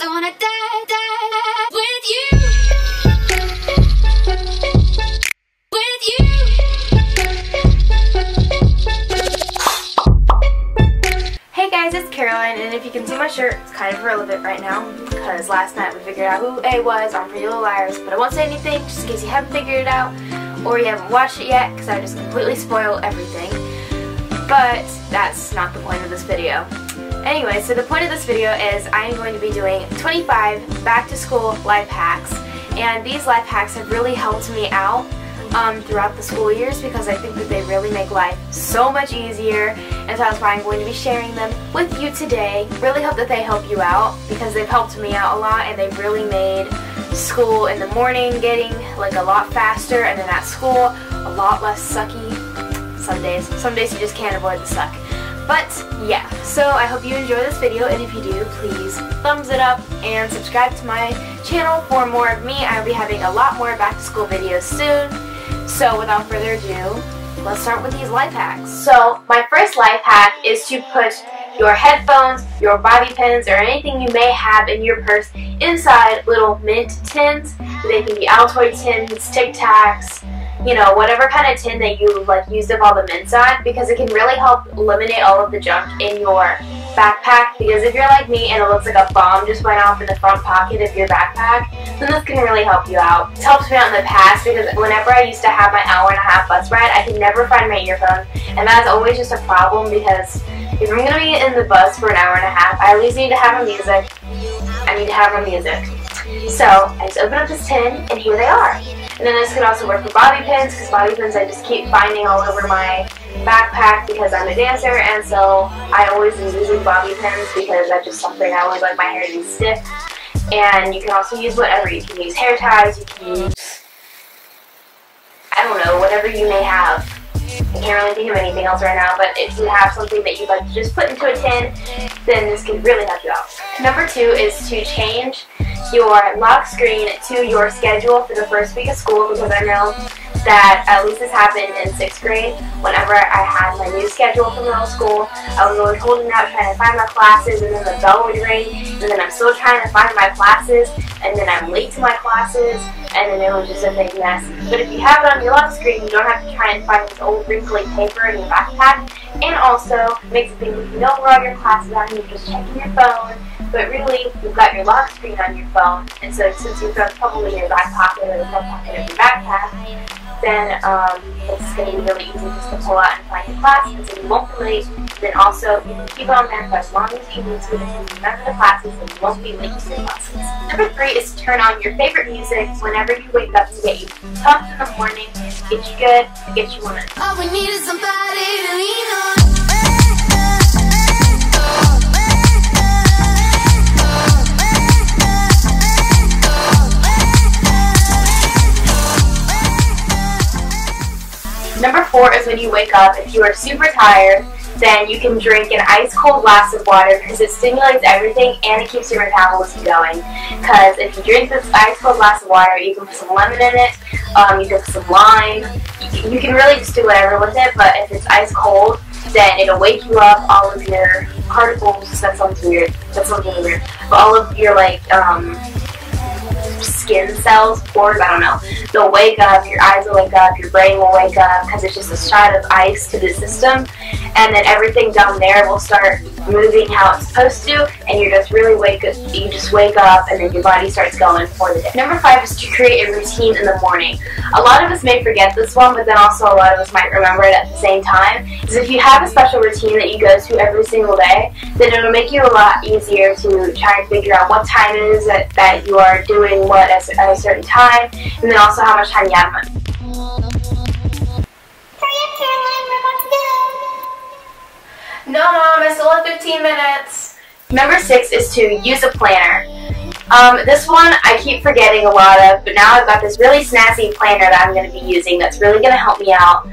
Don't wanna die, die with you. With you. Hey guys, it's Caroline, and if you can see my shirt, it's kind of irrelevant right now because last night we figured out who A was on Pretty Little Liars, but I won't say anything just in case you haven't figured it out or you haven't watched it yet because I just completely spoil everything. But that's not the point of this video. Anyway, so the point of this video is I am going to be doing 25 back-to-school life hacks, and these life hacks have really helped me out throughout the school years because I think that they really make life so much easier, and so that's why I'm going to be sharing them with you today. Really hope that they help you out because they've helped me out a lot, and they've really made school in the morning getting like a lot faster, and then at school a lot less sucky. Some days you just can't avoid the suck. But yeah, so I hope you enjoy this video, and if you do, please thumbs it up and subscribe to my channel for more of me. I'll be having a lot more back to school videos soon. So without further ado, let's start with these life hacks. So my first life hack is to put your headphones, your bobby pins, or anything you may have in your purse inside little mint tins. They can be Altoid tins, Tic Tacs, you know, whatever kind of tin that you like used up all the mints on, because it can really help eliminate all of the junk in your backpack. Because if you're like me and it looks like a bomb just went off in the front pocket of your backpack, then this can really help you out. It's helped me out in the past because whenever I used to have my hour-and-a-half bus ride, I could never find my earphones, and that's always just a problem because if I'm going to be in the bus for an hour-and-a-half, I always need to have my music. I need to have my music. So I just open up this tin, and here they are. And then this can also work for bobby pins, because bobby pins I just keep finding all over my backpack because I'm a dancer, and so I always am using bobby pins because that's just something I always like my hair to be stiff. And you can also use whatever. You can use hair ties, you can use, I don't know, whatever you may have. I can't really think of anything else right now, but if you have something that you'd like to just put into a tin, then this can really help you out. Number 2 is to change your lock screen to your schedule for the first week of school, because I know that at least this happened in 6th grade. Whenever I had my new schedule for middle school, I was always holding out trying to find my classes, and then the bell would ring, and then I'm still trying to find my classes, and then I'm late to my classes, and then it was just a big mess. But if you have it on your lock screen, you don't have to try and find this old wrinkly paper in your backpack, and also makes it think if you know where all your classes are and you're just checking your phone, but really you've got your lock screen on your phone, and so since your phone's probably in your back pocket or the front pocket of your backpack, then it's going to be really easy just to pull out and find your class, and so you won't be late. Then also you can keep it on there for as long as you need to remember the classes, and you won't be late to your classes. Number 3 is to turn on your favorite music whenever you wake up to get you pumped in the morning, get you good, to get you on. All we need is somebody to lean on. Number 4 is when you wake up, if you are super tired, then you can drink an ice cold glass of water because it stimulates everything and it keeps your metabolism going. Because if you drink this ice cold glass of water, you can put some lemon in it, you can put some lime, you can really just do whatever with it, but if it's ice cold, then it'll wake you up, all of your particles, that sounds weird, but all of your like, skin cells, pores, I don't know, they'll wake up, your eyes will wake up, your brain will wake up, because it's just a shot of ice to the system, and then everything down there will start moving how it's supposed to, and you just wake up, and then your body starts going for the day. Number 5 is to create a routine in the morning. A lot of us may forget this one, but then also a lot of us might remember it at the same time, is if you have a special routine that you go to every single day, then it'll make you a lot easier to try and figure out what time it is that you are doing what at a certain time, and then also how much time you have. Hurry up, Caroline, we're about to go. No, Mom, I still have 15 minutes. Number 6 is to use a planner. This one I keep forgetting a lot of, but now I've got this really snazzy planner that I'm going to be using that's really going to help me out.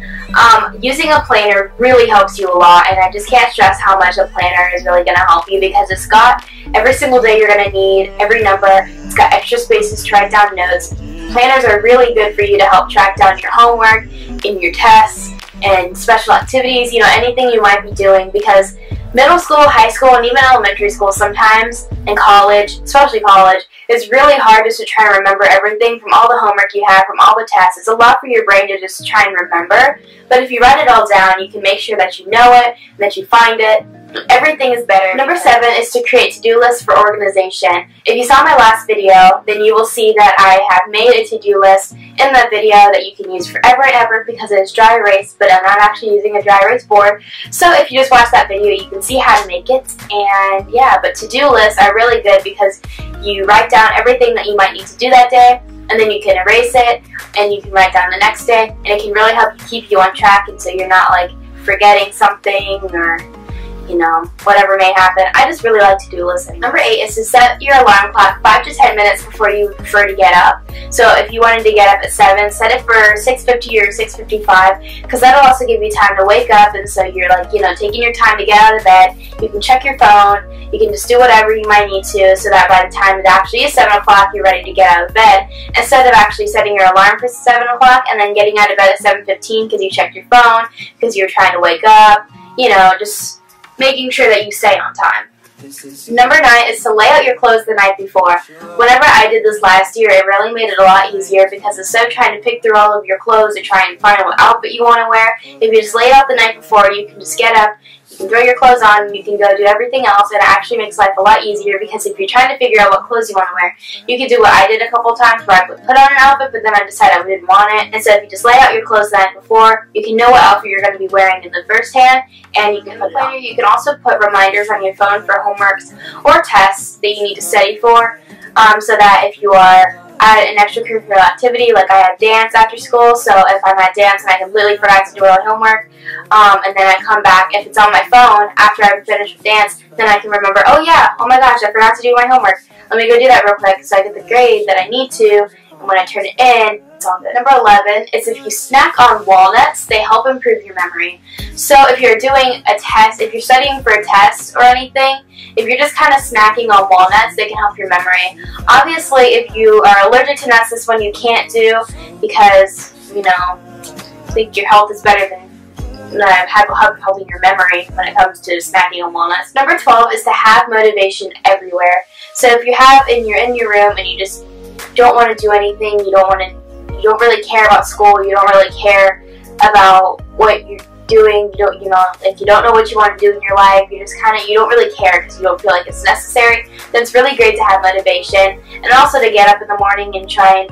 Using a planner really helps you a lot, and I just can't stress how much a planner is really going to help you because it's got every single day you're going to need, every number, it's got extra spaces to write down notes. Planners are really good for you to help track down your homework, in your tests, and special activities, you know, anything you might be doing, because Middle school, high school, and even elementary school sometimes, and college, especially college, it's really hard just to try and remember everything from all the homework you have, from all the tests. It's a lot for your brain to just try and remember, but if you write it all down, you can make sure that you know it, and that you find it. Everything is better. Number 7 is to create to-do lists for organization. If you saw my last video, then you will see that I have made a to-do list in that video that you can use forever and ever because it is dry erase, but I'm not actually using a dry erase board. So if you just watch that video, you can see how to make it. And yeah, but to-do lists are really good because you write down everything that you might need to do that day, and then you can erase it, and you can write down the next day, and it can really help keep you on track, and so you're not like forgetting something or whatever may happen. I just really like to do lists. Number 8 is to set your alarm clock 5 to 10 minutes before you prefer to get up. So if you wanted to get up at 7, set it for 6:50 or 6:55 because that'll also give you time to wake up, and so you're like, taking your time to get out of bed. You can check your phone, you can just do whatever you might need to so that by the time it actually is 7 o'clock, you're ready to get out of bed instead of actually setting your alarm for 7 o'clock and then getting out of bed at 7:15 because you checked your phone, because you're trying to wake up, just making sure that you stay on time. Number 9 is to lay out your clothes the night before. Whenever I did this last year, it really made it a lot easier because instead of trying to pick through all of your clothes to try and find what outfit you want to wear, if you just lay it out the night before, you can just get up, you can throw your clothes on, and you can go do everything else, and it actually makes life a lot easier because if you're trying to figure out what clothes you want to wear, you can do what I did a couple times where I would put on an outfit, but then I decided I didn't want it. And so if you just lay out your clothes the night before, you can know what outfit you're going to be wearing in the first hand, and you can put it on. You can also put reminders on your phone for homeworks or tests that you need to study for, so that if you are at an extracurricular activity, like I had dance after school, so if I'm at dance and I completely forgot to do all my homework, and then I come back, if it's on my phone after I've finished with dance, then I can remember, oh yeah, oh my gosh, I forgot to do my homework. Let me go do that real quick so I get the grade that I need to, and when I turn it in, it's all good. Number 11 is if you snack on walnuts, they help improve your memory. So if you're doing a test, if you're studying for a test or anything, if you're just kind of snacking on walnuts, they can help your memory. Obviously, if you are allergic to nuts, this one you can't do because, I think your health is better than helping your memory when it comes to snacking on walnuts. Number 12 is to have motivation everywhere. So if you're in your room and you just don't want to do anything, you don't really care about school, you don't really care about what you're doing, if you don't know what you want to do in your life, you don't really care because you don't feel like it's necessary, then it's really great to have motivation. And also to get up in the morning and try and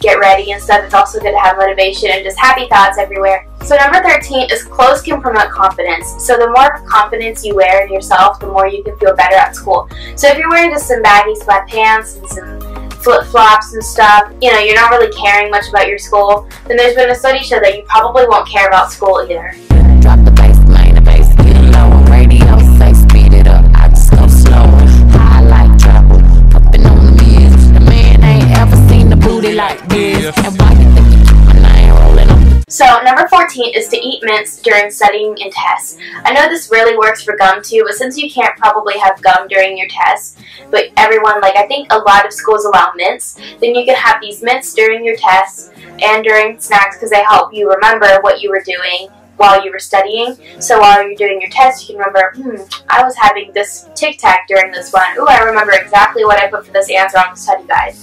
get ready and stuff. It's also good to have motivation and just happy thoughts everywhere. So number 13 is clothes can promote confidence. So the more confidence you wear in yourself, the more you can feel better at school. So if you're wearing just some baggy sweatpants and some flip-flops and stuff, you're not really caring much about your school, then there's been a study show that you probably won't care about school either. Drop the bass, main the bass, get low. Radio say speed it up, I just go slower. High like trouble, pumping on the mirrors. The man ain't ever seen the booty like this. And why you think you keep my name rolling on? So number 14 is to eat mints during studying and tests. I know this really works for gum too, but since you can't probably have gum during your tests, but everyone, I think a lot of schools allow mints, then you can have these mints during your tests and during snacks because they help you remember what you were doing while you were studying. So while you're doing your test, you can remember, I was having this tic-tac during this one. Ooh, I remember exactly what I put for this answer on the study guide.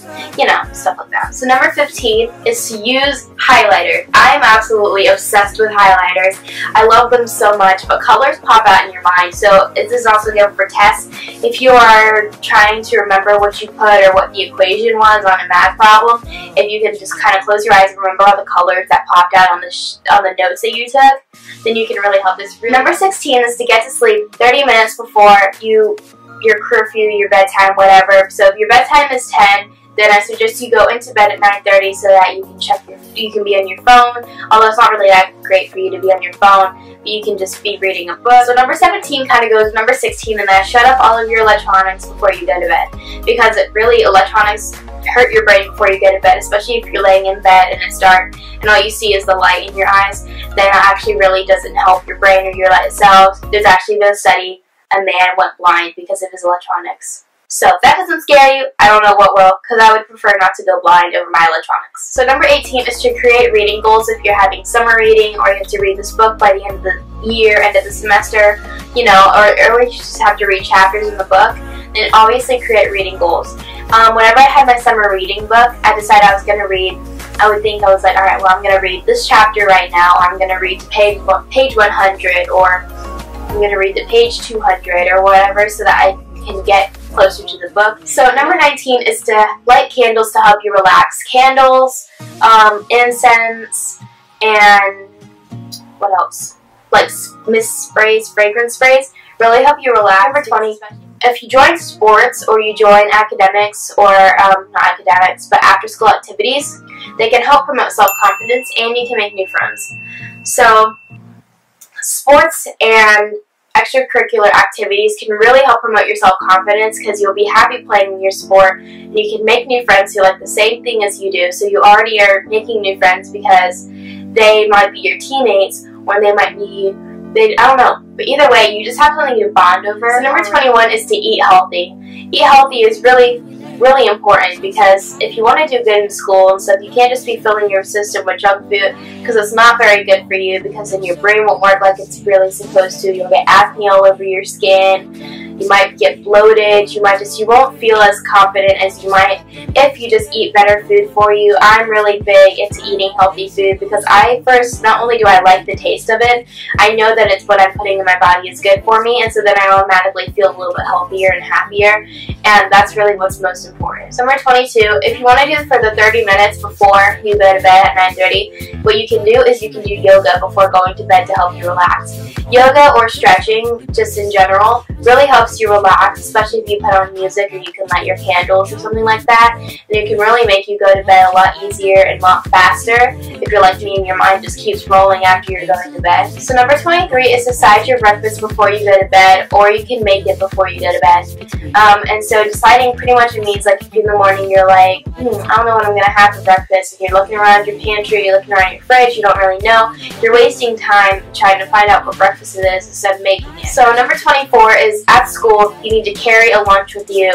Stuff like that. So number 15 is to use highlighter. I am absolutely obsessed with highlighters. I love them so much, but colors pop out in your mind. So this is also good for tests. If you are trying to remember what you put or what the equation was on a math problem, if you can just kind of close your eyes and remember all the colors that popped out on the notes that you took, then you can really help this. Number 16 is to get to sleep 30 minutes before your curfew, your bedtime, whatever. So if your bedtime is 10, then I suggest you go into bed at 9:30 so that you can be on your phone. Although it's not really that great for you to be on your phone, but you can just be reading a book. So number 17 kind of goes number 16, and then shut off all of your electronics before you go to bed, because electronics hurt your brain before you go to bed, especially if you're laying in bed and it's dark and all you see is the light in your eyes. Then it actually really doesn't help your brain or your cells. There's actually been a study, a man went blind because of his electronics. So if that doesn't scare you, I don't know what will, because I would prefer not to go blind over my electronics. So number 18 is to create reading goals. If you're having summer reading, or you have to read this book by the end of the year, end of the semester, you know, or you just have to read chapters in the book, then obviously create reading goals. Whenever I had my summer reading book, I decided I was going to read, I was like, alright, well, I'm going to read this chapter right now, I'm going to read to page 100, or I'm going to read to page 200, or whatever, so that I can get closer to the book. So number 19 is to light candles to help you relax. Candles, incense, and what else? Like mist sprays, fragrance sprays, really help you relax. Number 20, if you join sports or you join academics, or not academics, but after school activities, they can help promote self-confidence and you can make new friends. So sports and extracurricular activities can really help promote your self-confidence, because you'll be happy playing in your sport and you can make new friends who like the same thing as you do. So you already are making new friends because they might be your teammates, or they might be, I don't know, but either way, you just have something to bond over. So number 21 is to eat healthy. Eat healthy is really important, because if you want to do good in school and stuff, you can't just be filling your system with junk food, because it's not very good for you, because then your brain won't work like it's really supposed to. You'll get acne all over your skin. You might get bloated. You won't feel as confident as you might if you just eat better food for you. I'm really big into eating healthy food, because not only do I like the taste of it, I know that it's what I'm putting in my body is good for me, and so then I automatically feel a little bit healthier and happier, and that's really what's most important. So number 22, if you want to do it for the 30 minutes before you go to bed at 9:30, what you can do is you can do yoga before going to bed to help you relax. Yoga or stretching, just in general, really helps you relax, especially if you put on music or you can light your candles or something like that. And it can really make you go to bed a lot easier and a lot faster if you're like me and your mind just keeps rolling after you're going to bed. So number 23 is to decide your breakfast before you go to bed, or you can make it before you go to bed. And so deciding pretty much means, like, if in the morning you're like, I don't know what I'm going to have for breakfast, and you're looking around your pantry, you're looking around your fridge, you don't really know, you're wasting time trying to find out what breakfast it is instead of making it. So number 24 is, at school, you need to carry a lunch with you.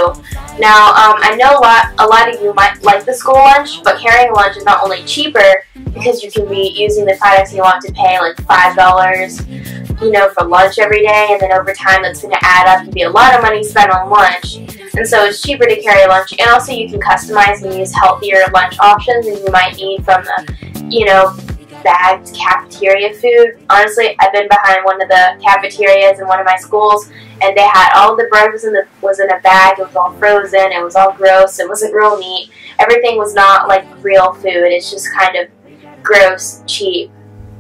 Now, I know a lot of you might like the school lunch, but carrying a lunch is not only cheaper, because you can be using the products you want to pay like $5, you know, for lunch every day, and then over time that's going to add up and be a lot of money spent on lunch. And so it's cheaper to carry lunch, and also you can customize and use healthier lunch options than you might need from the, you know, bagged cafeteria food. Honestly, I've been behind one of the cafeterias in one of my schools, and they had all the bread was in a bag. It was all frozen. It was all gross. It wasn't real meat. Everything was not like real food. It's just kind of gross, cheap,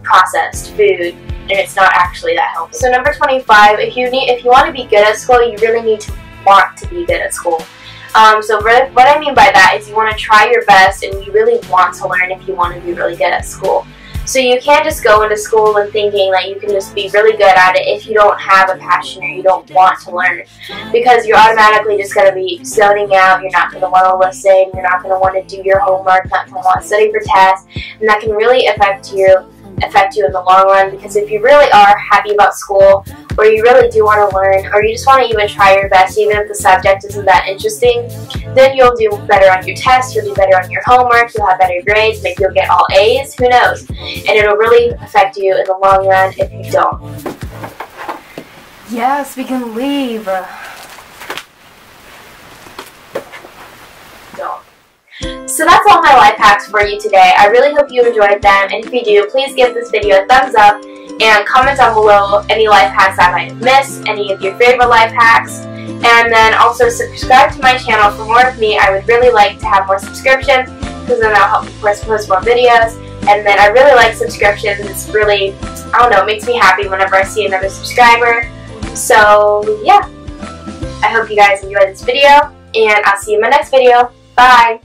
processed food, and it's not actually that healthy. So number 25, if you want to be good at school, you really need to want to be good at school. So what I mean by that is you want to try your best, and you really want to learn if you want to be really good at school. So you can't just go into school and thinking that you can just be really good at it if you don't have a passion or you don't want to learn, because you're automatically just going to be zoning out. You're not going to want to listen. You're not going to want to do your homework. Not going to want to study for tests, and that can really affect you in the long run. Because if you really are happy about school, or you really do want to learn, or you just want to even try your best even if the subject isn't that interesting, then you'll do better on your tests, you'll do better on your homework, you'll have better grades, maybe you'll get all A's, who knows. And it'll really affect you in the long run if you don't. Yes, we can leave. So that's all my life hacks for you today. I really hope you enjoyed them, and if you do, please give this video a thumbs up and comment down below any life hacks I might have missed, any of your favorite life hacks, and then also subscribe to my channel for more of me. I would really like to have more subscriptions, because then that'll help me post more videos, and then I really like subscriptions. It's really, I don't know, it makes me happy whenever I see another subscriber. So yeah, I hope you guys enjoyed this video, and I'll see you in my next video. Bye!